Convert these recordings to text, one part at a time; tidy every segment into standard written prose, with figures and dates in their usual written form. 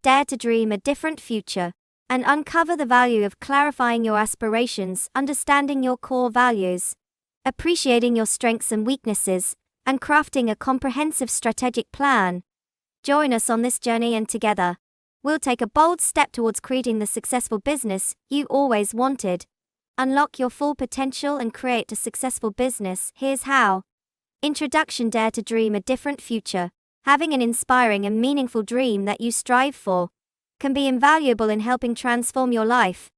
Dare to dream a different future and uncover the value of clarifying your aspirations, understanding your core values, appreciating your strengths and weaknesses, and crafting a comprehensive strategic plan. Join us on this journey, and together, we'll take a bold step towards creating the successful business you always wanted. Unlock your full potential and create a successful business. Here's how. Introduction. Dare to dream a different future. Having an inspiring and meaningful dream that you strive for can be invaluable in helping transform your life.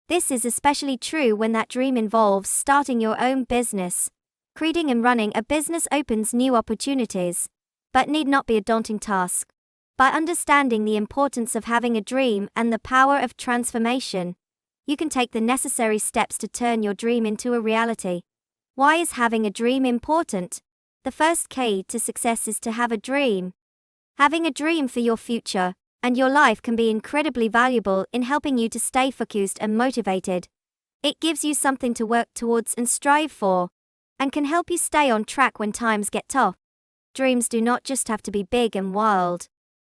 This is especially true when that dream involves starting your own business. Creating and running a business opens new opportunities, but need not be a daunting task. By understanding the importance of having a dream and the power of transformation, you can take the necessary steps to turn your dream into a reality. Why is having a dream important? The first key to success is to have a dream. Having a dream for your future and your life can be incredibly valuable in helping you to stay focused and motivated. It gives you something to work towards and strive for, and can help you stay on track when times get tough. Dreams do not just have to be big and wild.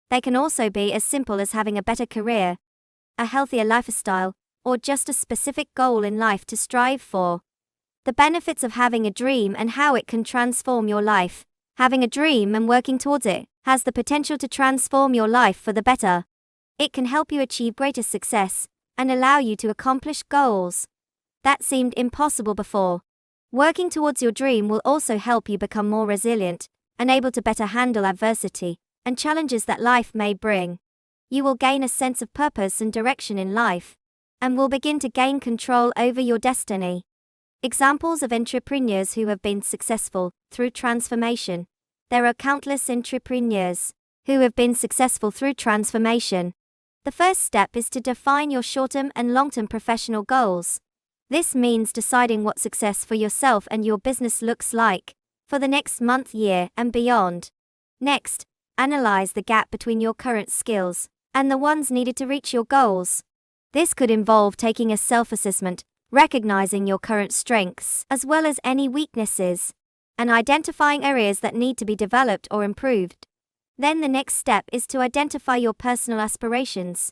They can also be as simple as having a better career, a healthier lifestyle, or just a specific goal in life to strive for. The benefits of having a dream and how it can transform your life. Having a dream and working towards it has the potential to transform your life for the better. It can help you achieve greater success and allow you to accomplish goals that seemed impossible before. Working towards your dream will also help you become more resilient and able to better handle adversity and challenges that life may bring. You will gain a sense of purpose and direction in life, and will begin to gain control over your destiny. Examples of entrepreneurs who have been successful through transformation. There are countless entrepreneurs who have been successful through transformation. The first step is to define your short-term and long-term professional goals. This means deciding what success for yourself and your business looks like for the next month, year, and beyond. Next, analyze the gap between your current skills and the ones needed to reach your goals. This could involve taking a self-assessment, recognizing your current strengths as well as any weaknesses, and identifying areas that need to be developed or improved. Then the next step is to identify your personal aspirations.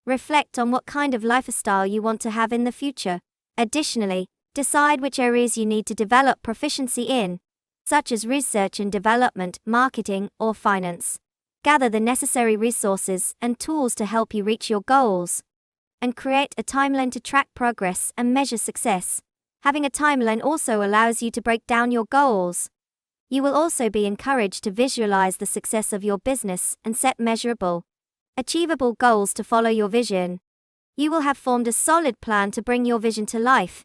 Reflect on what kind of lifestyle you want to have in the future. Additionally, decide which areas you need to develop proficiency in, such as research and development, marketing, or finance. Gather the necessary resources and tools to help you reach your goals, and create a timeline to track progress and measure success. Having a timeline also allows you to break down your goals. You will also be encouraged to visualize the success of your business and set measurable, achievable goals to follow your vision. You will have formed a solid plan to bring your vision to life.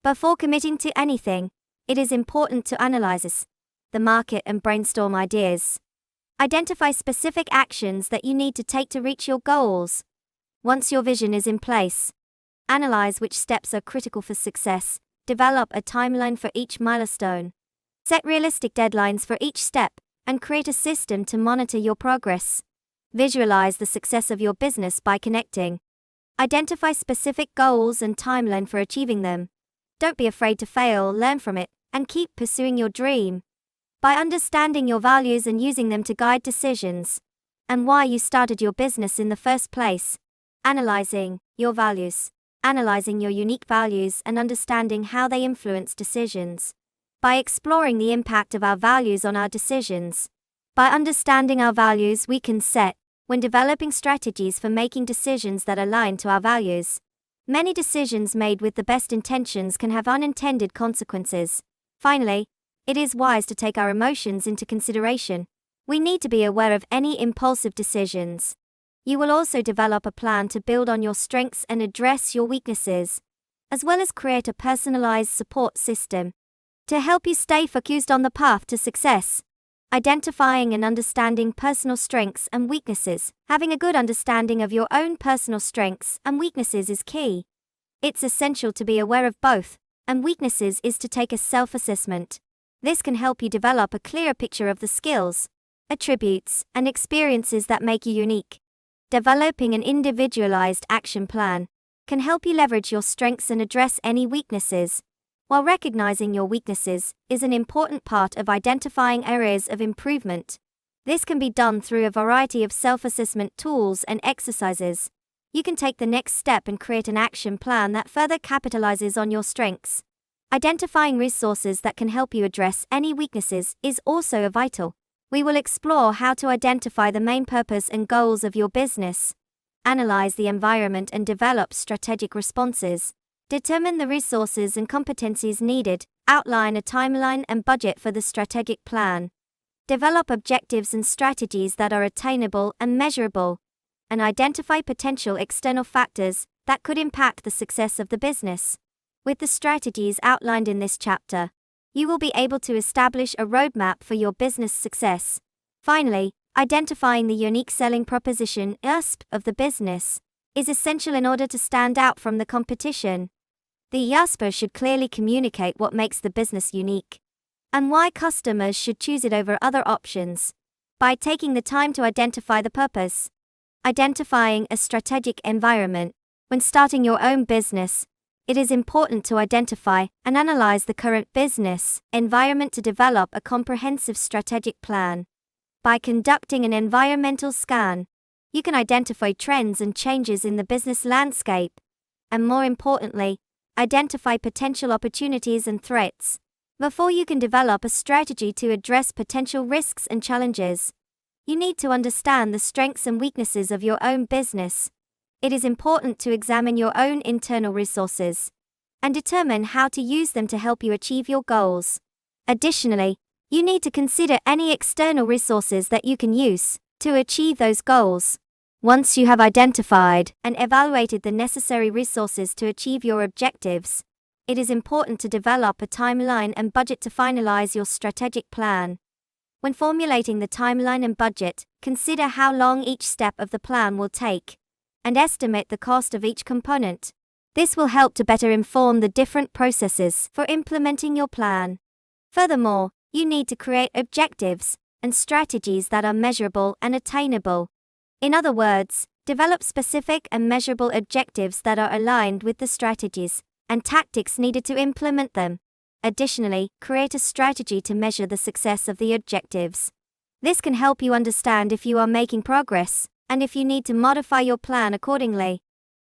Before committing to anything, it is important to analyze the market and brainstorm ideas. Identify specific actions that you need to take to reach your goals. Once your vision is in place, analyze which steps are critical for success. Develop a timeline for each milestone. Set realistic deadlines for each step, and create a system to monitor your progress. Visualize the success of your business by connecting. Identify specific goals and timeline for achieving them. Don't be afraid to fail, learn from it, and keep pursuing your dream. By understanding your values and using them to guide decisions, and why you started your business in the first place. Analyzing your values. Analyzing your unique values and understanding how they influence decisions. By exploring the impact of our values on our decisions. By understanding our values, we can set, when developing strategies for making decisions that align to our values. Many decisions made with the best intentions can have unintended consequences. Finally, it is wise to take our emotions into consideration. We need to be aware of any impulsive decisions. You will also develop a plan to build on your strengths and address your weaknesses, as well as create a personalized support system to help you stay focused on the path to success. Identifying and understanding personal strengths and weaknesses. Having a good understanding of your own personal strengths and weaknesses is key. It's essential to be aware of both, and weaknesses is to take a self-assessment. This can help you develop a clear picture of the skills, attributes, and experiences that make you unique. Developing an individualized action plan can help you leverage your strengths and address any weaknesses. While recognizing your weaknesses is an important part of identifying areas of improvement, This can be done through a variety of self-assessment tools and exercises. You can take the next step and create an action plan that further capitalizes on your strengths. Identifying resources that can help you address any weaknesses is also vital. We will explore how to identify the main purpose and goals of your business, analyze the environment and develop strategic responses, determine the resources and competencies needed, outline a timeline and budget for the strategic plan, develop objectives and strategies that are attainable and measurable, and identify potential external factors that could impact the success of the business. With the strategies outlined in this chapter, you will be able to establish a roadmap for your business success. Finally, identifying the unique selling proposition (USP) of the business is essential in order to stand out from the competition. The USP should clearly communicate what makes the business unique and why customers should choose it over other options. By taking the time to identify the purpose, identifying a strategic environment. When starting your own business, it is important to identify and analyze the current business environment to develop a comprehensive strategic plan. By conducting an environmental scan, you can identify trends and changes in the business landscape, and more importantly, identify potential opportunities and threats. Before you can develop a strategy to address potential risks and challenges, you need to understand the strengths and weaknesses of your own business. It is important to examine your own internal resources and determine how to use them to help you achieve your goals. Additionally, you need to consider any external resources that you can use to achieve those goals. Once you have identified and evaluated the necessary resources to achieve your objectives, it is important to develop a timeline and budget to finalize your strategic plan. When formulating the timeline and budget, consider how long each step of the plan will take and estimate the cost of each component. This will help to better inform the different processes for implementing your plan. Furthermore, you need to create objectives and strategies that are measurable and attainable. In other words, develop specific and measurable objectives that are aligned with the strategies and tactics needed to implement them. Additionally, create a strategy to measure the success of the objectives. This can help you understand if you are making progress and if you need to modify your plan accordingly.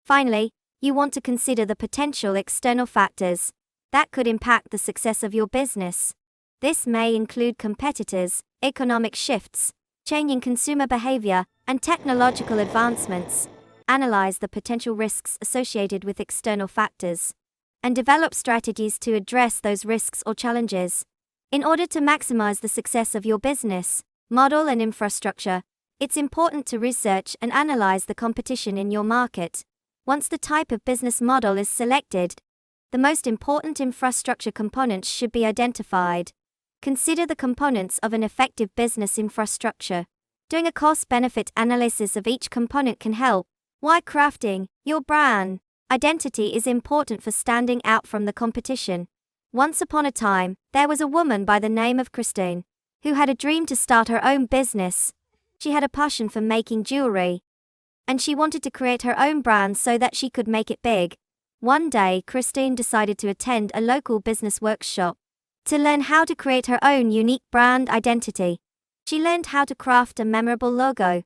Finally, you want to consider the potential external factors that could impact the success of your business. This may include competitors, economic shifts, changing consumer behavior, and technological advancements. Analyze the potential risks associated with external factors and develop strategies to address those risks or challenges. In order to maximize the success of your business model and infrastructure, it's important to research and analyze the competition in your market. Once the type of business model is selected, the most important infrastructure components should be identified. Consider the components of an effective business infrastructure. Doing a cost-benefit analysis of each component can help. Why crafting your brand identity is important for standing out from the competition. Once upon a time, there was a woman by the name of Christine who had a dream to start her own business. She had a passion for making jewelry, and she wanted to create her own brand so that she could make it big. One day, Christine decided to attend a local business workshop to learn how to create her own unique brand identity. She learned how to craft a memorable logo.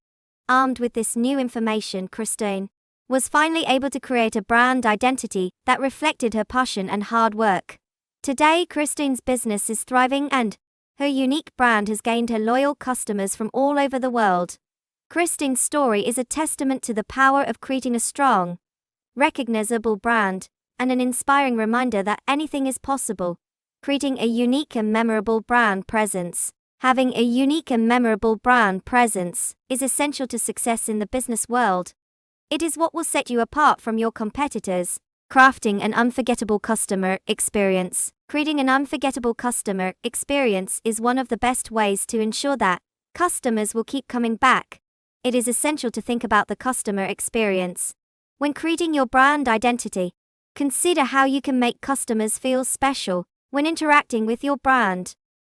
Armed with this new information, Christine was finally able to create a brand identity that reflected her passion and hard work. Today, Christine's business is thriving and her unique brand has gained her loyal customers from all over the world. Christine's story is a testament to the power of creating a strong, recognizable brand and an inspiring reminder that anything is possible. Creating a unique and memorable brand presence. Having a unique and memorable brand presence is essential to success in the business world. It is what will set you apart from your competitors. Crafting an unforgettable customer experience. Creating an unforgettable customer experience is one of the best ways to ensure that customers will keep coming back. It is essential to think about the customer experience. When creating your brand identity, consider how you can make customers feel special when interacting with your brand.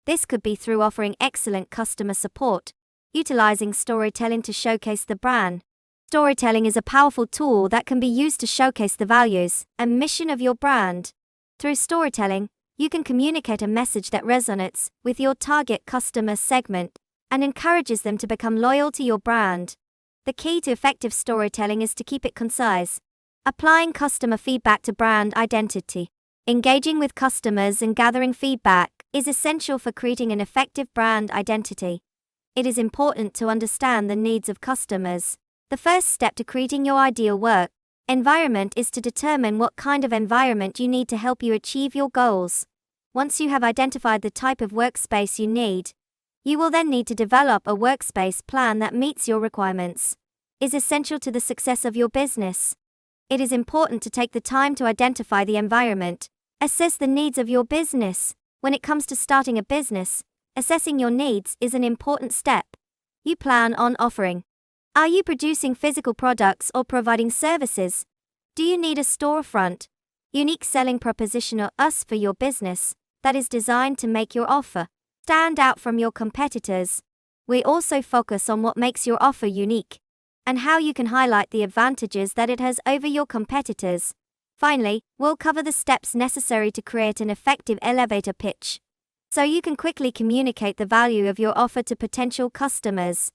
This could be through offering excellent customer support, utilizing storytelling to showcase the brand. Storytelling is a powerful tool that can be used to showcase the values and mission of your brand. Through storytelling, you can communicate a message that resonates with your target customer segment and encourages them to become loyal to your brand. The key to effective storytelling is to keep it concise. Applying customer feedback to brand identity. Engaging with customers and gathering feedback is essential for creating an effective brand identity. It is important to understand the needs of customers. The first step to creating your ideal work environment is to determine what kind of environment you need to help you achieve your goals. Once you have identified the type of workspace you need, you will then need to develop a workspace plan that meets your requirements. Is essential to the success of your business. It is important to take the time to identify the environment, assess the needs of your business. When it comes to starting a business, assessing your needs is an important step. You plan on offering. Are you producing physical products or providing services? Do you need a storefront, unique selling proposition or us for your business that is designed to make your offer stand out from your competitors? We also focus on what makes your offer unique and how you can highlight the advantages that it has over your competitors. Finally, we'll cover the steps necessary to create an effective elevator pitch so you can quickly communicate the value of your offer to potential customers.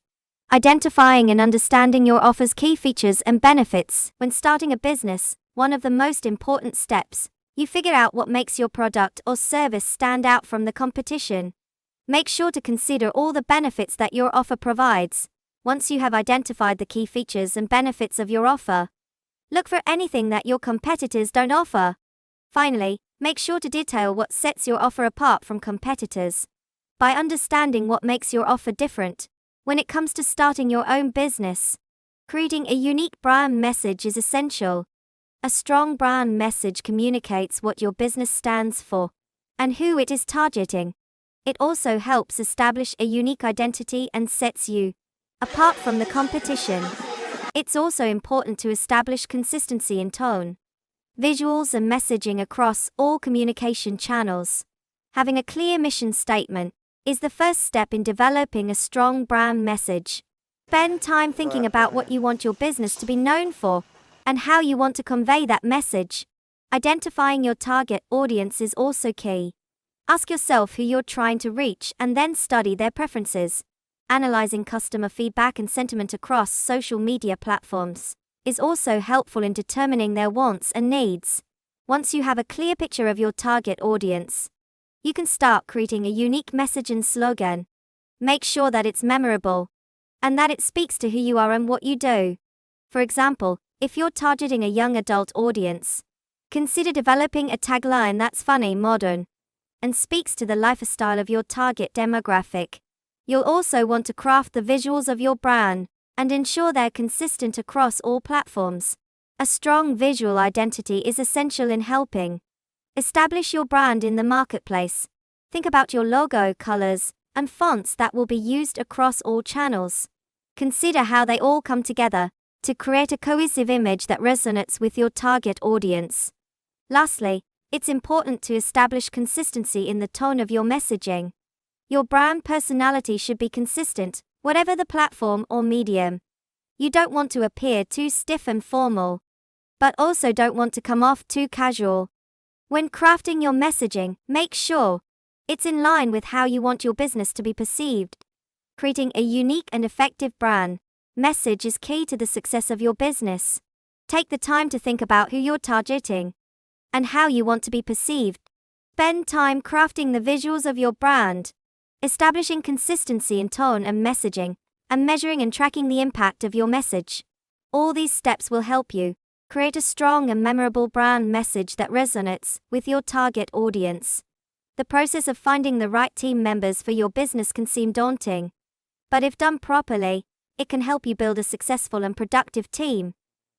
Identifying and understanding your offer's key features and benefits. When starting a business, one of the most important steps, you figure out what makes your product or service stand out from the competition. Make sure to consider all the benefits that your offer provides. Once you have identified the key features and benefits of your offer, look for anything that your competitors don't offer. Finally, make sure to detail what sets your offer apart from competitors. By understanding what makes your offer different, when it comes to starting your own business, creating a unique brand message is essential. A strong brand message communicates what your business stands for and who it is targeting. It also helps establish a unique identity and sets you apart from the competition. It's also important to establish consistency in tone, visuals, and messaging across all communication channels. Having a clear mission statement is the first step in developing a strong brand message. Spend time thinking about what you want your business to be known for and how you want to convey that message. Identifying your target audience is also key. Ask yourself who you're trying to reach and then study their preferences. Analyzing customer feedback and sentiment across social media platforms is also helpful in determining their wants and needs. Once you have a clear picture of your target audience, you can start creating a unique message and slogan. Make sure that it's memorable and that it speaks to who you are and what you do. For example, if you're targeting a young adult audience, consider developing a tagline that's funny, modern, and speaks to the lifestyle of your target demographic. You'll also want to craft the visuals of your brand and ensure they're consistent across all platforms. A strong visual identity is essential in helping establish your brand in the marketplace. Think about your logo, colors, and fonts that will be used across all channels. Consider how they all come together to create a cohesive image that resonates with your target audience. Lastly, it's important to establish consistency in the tone of your messaging. Your brand personality should be consistent, whatever the platform or medium. You don't want to appear too stiff and formal, but also don't want to come off too casual. When crafting your messaging, make sure it's in line with how you want your business to be perceived. Creating a unique and effective brand message is key to the success of your business. Take the time to think about who you're targeting and how you want to be perceived. Spend time crafting the visuals of your brand, establishing consistency in tone and messaging, and measuring and tracking the impact of your message. All these steps will help you create a strong and memorable brand message that resonates with your target audience. The process of finding the right team members for your business can seem daunting, but if done properly, it can help you build a successful and productive team.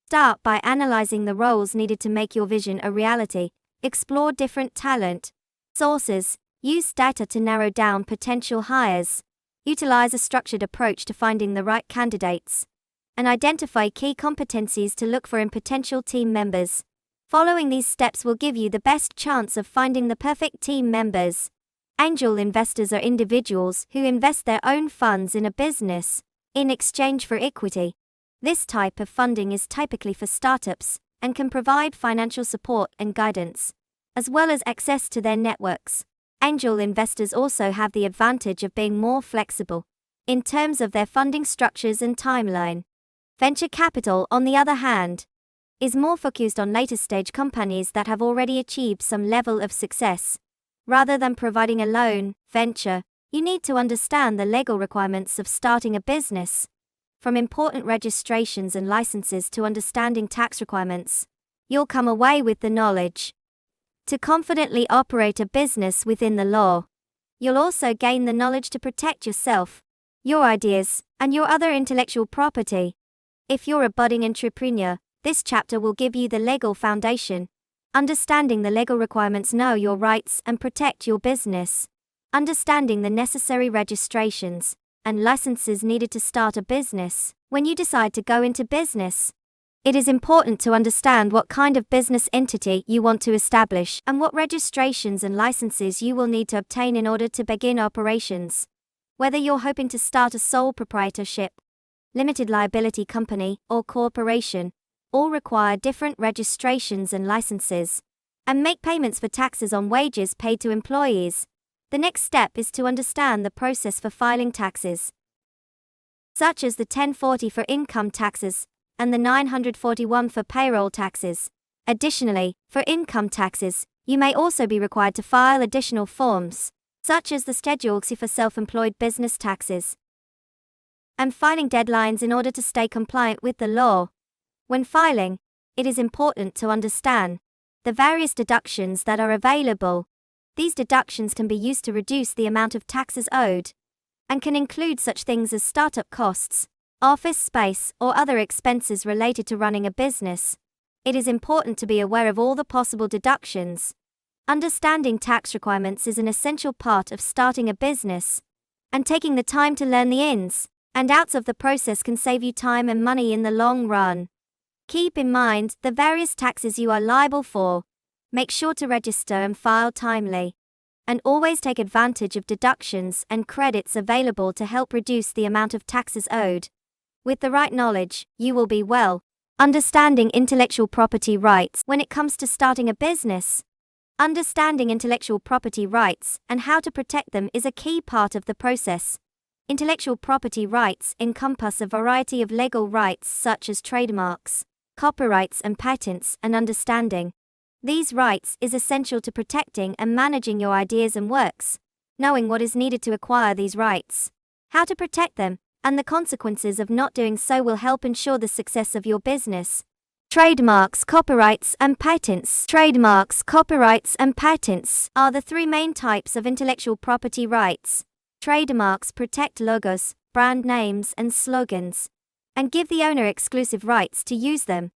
Start by analyzing the roles needed to make your vision a reality. Explore different talent sources. Use data to narrow down potential hires. Utilize a structured approach to finding the right candidates, and identify key competencies to look for in potential team members. Following these steps will give you the best chance of finding the perfect team members. Angel investors are individuals who invest their own funds in a business in exchange for equity. This type of funding is typically for startups and can provide financial support and guidance, as well as access to their networks. Angel investors also have the advantage of being more flexible. in terms of their funding structures and timeline. Venture capital, on the other hand, is more focused on later stage companies that have already achieved some level of success. Rather than providing a loan, venture, you need to understand the legal requirements of starting a business. From important registrations and licenses to understanding tax requirements, you'll come away with the knowledge to confidently operate a business within the law. You'll also gain the knowledge to protect yourself, your ideas, and your other intellectual property. If you're a budding entrepreneur, this chapter will give you the legal foundation. Understanding the legal requirements, know your rights, and protect your business. Understanding the necessary registrations and licenses needed to start a business. When you decide to go into business, it is important to understand what kind of business entity you want to establish and what registrations and licenses you will need to obtain in order to begin operations. Whether you're hoping to start a sole proprietorship, limited liability company, or corporation, all require different registrations and licenses, and make payments for taxes on wages paid to employees. The next step is to understand the process for filing taxes, such as the 1040 for income taxes and the 941 for payroll taxes. Additionally, for income taxes, you may also be required to file additional forms, such as the Schedule C for self-employed business taxes, and filing deadlines in order to stay compliant with the law. When filing, it is important to understand the various deductions that are available. These deductions can be used to reduce the amount of taxes owed, and can include such things as startup costs, office space, or other expenses related to running a business. It is important to be aware of all the possible deductions. Understanding tax requirements is an essential part of starting a business, and taking the time to learn the ins and outs of the process can save you time and money in the long run. Keep in mind the various taxes you are liable for. Make sure to register and file timely, and always take advantage of deductions and credits available to help reduce the amount of taxes owed. With the right knowledge, you will be well. Understanding intellectual property rights when it comes to starting a business. Understanding intellectual property rights and how to protect them is a key part of the process. Intellectual property rights encompass a variety of legal rights such as trademarks, copyrights, and patents, and understanding these rights is essential to protecting and managing your ideas and works. Knowing what is needed to acquire these rights, how to protect them, and the consequences of not doing so will help ensure the success of your business. Trademarks, copyrights, and patents. Trademarks, copyrights, and patents are the three main types of intellectual property rights. Trademarks protect logos, brand names, and slogans, and give the owner exclusive rights to use them.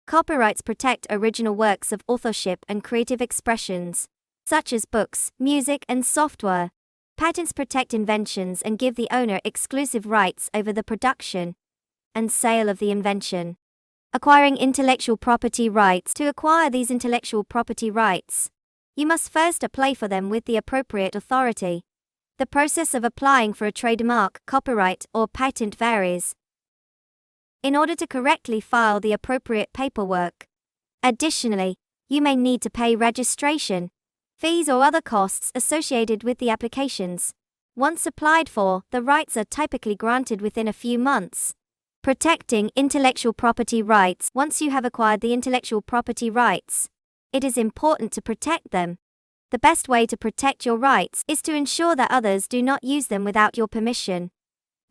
Copyrights protect original works of authorship and creative expressions, such as books, music, and software. Patents protect inventions and give the owner exclusive rights over the production and sale of the invention. Acquiring intellectual property rights. To acquire these intellectual property rights, you must first apply for them with the appropriate authority. The process of applying for a trademark, copyright, or patent varies in order to correctly file the appropriate paperwork. Additionally, you may need to pay registration fees or other costs associated with the applications. Once applied for, the rights are typically granted within a few months. Protecting intellectual property rights. Once you have acquired the intellectual property rights, it is important to protect them. The best way to protect your rights is to ensure that others do not use them without your permission.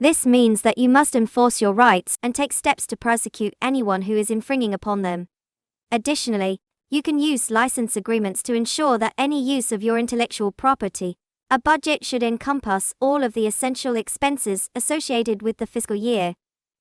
This means that you must enforce your rights and take steps to prosecute anyone who is infringing upon them. Additionally, you can use license agreements to ensure that any use of your intellectual property. A budget should encompass all of the essential expenses associated with the fiscal year,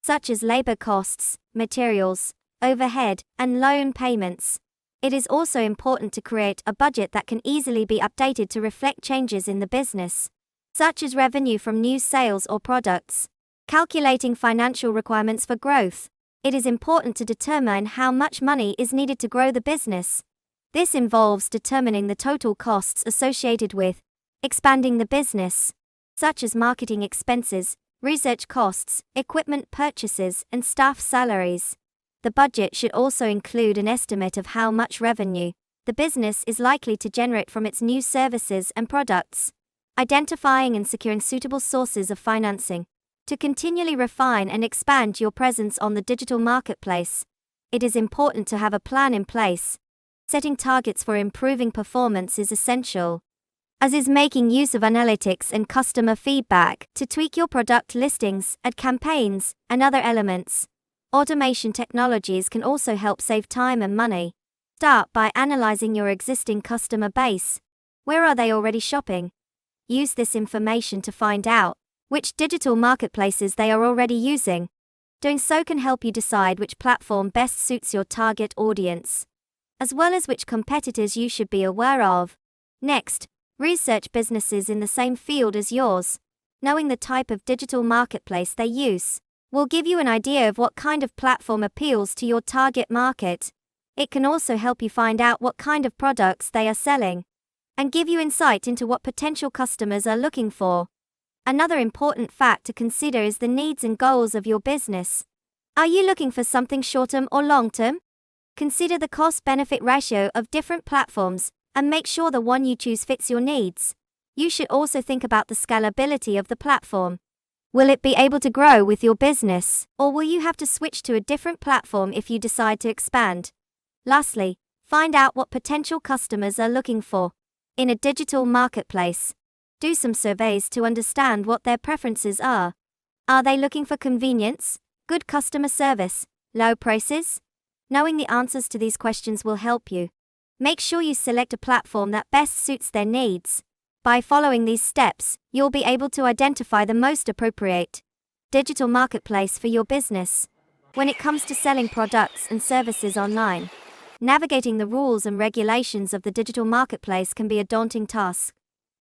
such as labor costs, materials, overhead, and loan payments. It is also important to create a budget that can easily be updated to reflect changes in the business, such as revenue from new sales or products. Calculating financial requirements for growth. It is important to determine how much money is needed to grow the business. This involves determining the total costs associated with expanding the business, such as marketing expenses, research costs, equipment purchases, and staff salaries. The budget should also include an estimate of how much revenue the business is likely to generate from its new services and products. Identifying and securing suitable sources of financing. To continually refine and expand your presence on the digital marketplace, it is important to have a plan in place. Setting targets for improving performance is essential, as is making use of analytics and customer feedback to tweak your product listings, ad campaigns, and other elements. Automation technologies can also help save time and money. Start by analyzing your existing customer base. Where are they already shopping? Use this information to find out which digital marketplaces they are already using. Doing so can help you decide which platform best suits your target audience, as well as which competitors you should be aware of. Next, research businesses in the same field as yours. Knowing the type of digital marketplace they use will give you an idea of what kind of platform appeals to your target market. It can also help you find out what kind of products they are selling, and give you insight into what potential customers are looking for. Another important fact to consider is the needs and goals of your business. Are you looking for something short-term or long-term? Consider the cost-benefit ratio of different platforms and make sure the one you choose fits your needs. You should also think about the scalability of the platform. Will it be able to grow with your business, or will you have to switch to a different platform if you decide to expand? Lastly, find out what potential customers are looking for in a digital marketplace. Do some surveys to understand what their preferences are. Are they looking for convenience, good customer service, low prices? Knowing the answers to these questions will help you. Make sure you select a platform that best suits their needs. By following these steps, you'll be able to identify the most appropriate digital marketplace for your business. When it comes to selling products and services online, navigating the rules and regulations of the digital marketplace can be a daunting task.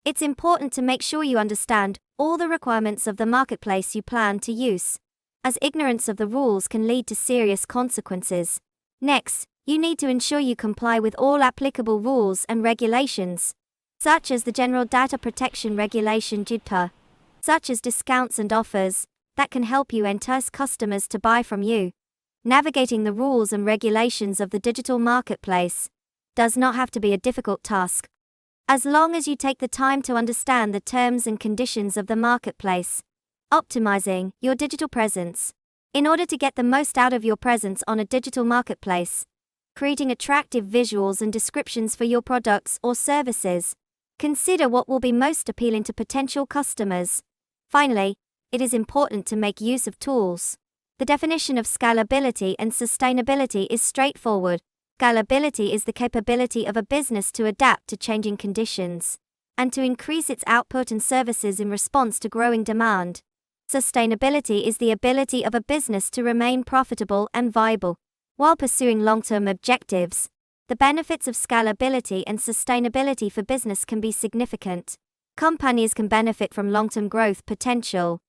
It's important to make sure you understand all the requirements of the marketplace you plan to use, as ignorance of the rules can lead to serious consequences. Next, you need to ensure you comply with all applicable rules and regulations, such as the General Data Protection Regulation (GDPR), such as discounts and offers that can help you entice customers to buy from you. Navigating the rules and regulations of the digital marketplace does not have to be a difficult task, as long as you take the time to understand the terms and conditions of the marketplace. Optimizing your digital presence. In order to get the most out of your presence on a digital marketplace, creating attractive visuals and descriptions for your products or services. Consider what will be most appealing to potential customers. Finally, it is important to make use of tools. The definition of scalability and sustainability is straightforward. Scalability is the capability of a business to adapt to changing conditions and to increase its output and services in response to growing demand. Sustainability is the ability of a business to remain profitable and viable while pursuing long-term objectives. The benefits of scalability and sustainability for business can be significant. Companies can benefit from long-term growth potential,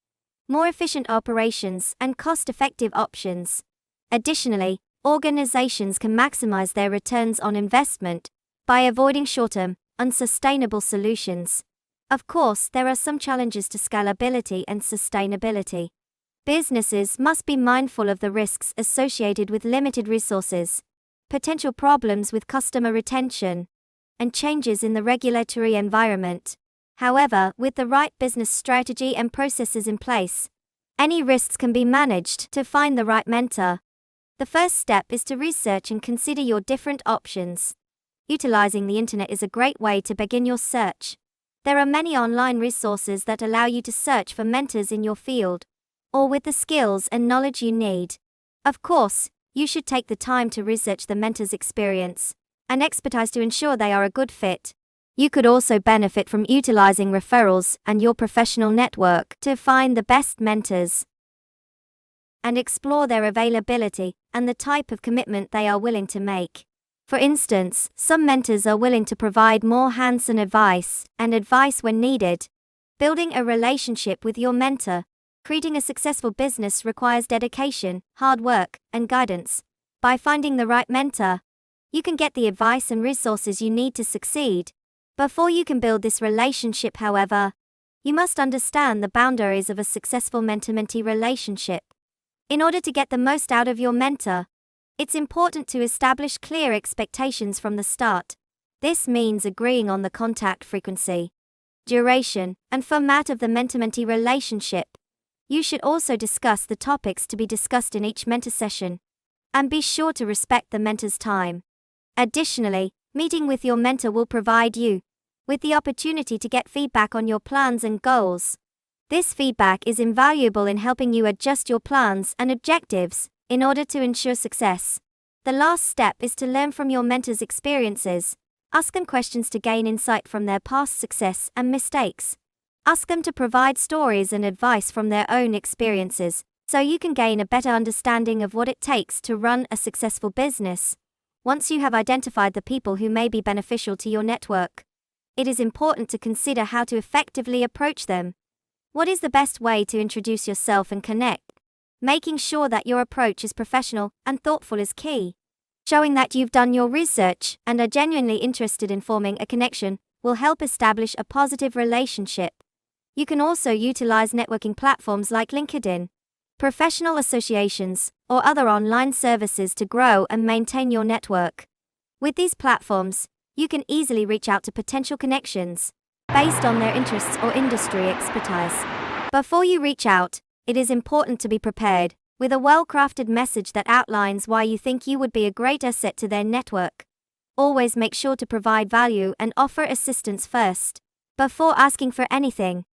more efficient operations, and cost-effective options. Additionally, organizations can maximize their returns on investment by avoiding short-term, unsustainable solutions. Of course, there are some challenges to scalability and sustainability. Businesses must be mindful of the risks associated with limited resources, potential problems with customer retention, and changes in the regulatory environment. However, with the right business strategy and processes in place, any risks can be managed. To find the right mentor, the first step is to research and consider your different options. Utilizing the internet is a great way to begin your search. There are many online resources that allow you to search for mentors in your field, or with the skills and knowledge you need. Of course, you should take the time to research the mentor's experience and expertise to ensure they are a good fit. You could also benefit from utilizing referrals and your professional network to find the best mentors and explore their availability and the type of commitment they are willing to make. For instance, some mentors are willing to provide more hands-on advice and advice when needed. Building a relationship with your mentor. Creating a successful business requires dedication, hard work, and guidance. By finding the right mentor, you can get the advice and resources you need to succeed. Before you can build this relationship, however, you must understand the boundaries of a successful mentor-mentee relationship. In order to get the most out of your mentor, it's important to establish clear expectations from the start. This means agreeing on the contact frequency, duration, and format of the mentor-mentee relationship. You should also discuss the topics to be discussed in each mentor session. And be sure to respect the mentor's time. Additionally, meeting with your mentor will provide you with the opportunity to get feedback on your plans and goals. This feedback is invaluable in helping you adjust your plans and objectives in order to ensure success. The last step is to learn from your mentor's experiences. Ask them questions to gain insight from their past success and mistakes. Ask them to provide stories and advice from their own experiences, so you can gain a better understanding of what it takes to run a successful business. Once you have identified the people who may be beneficial to your network, it is important to consider how to effectively approach them. What is the best way to introduce yourself and connect? Making sure that your approach is professional and thoughtful is key. Showing that you've done your research and are genuinely interested in forming a connection will help establish a positive relationship. You can also utilize networking platforms like LinkedIn, professional associations, or other online services to grow and maintain your network. With these platforms, you can easily reach out to potential connections based on their interests or industry expertise. Before you reach out, it is important to be prepared with a well-crafted message that outlines why you think you would be a great asset to their network. Always make sure to provide value and offer assistance first, before asking for anything.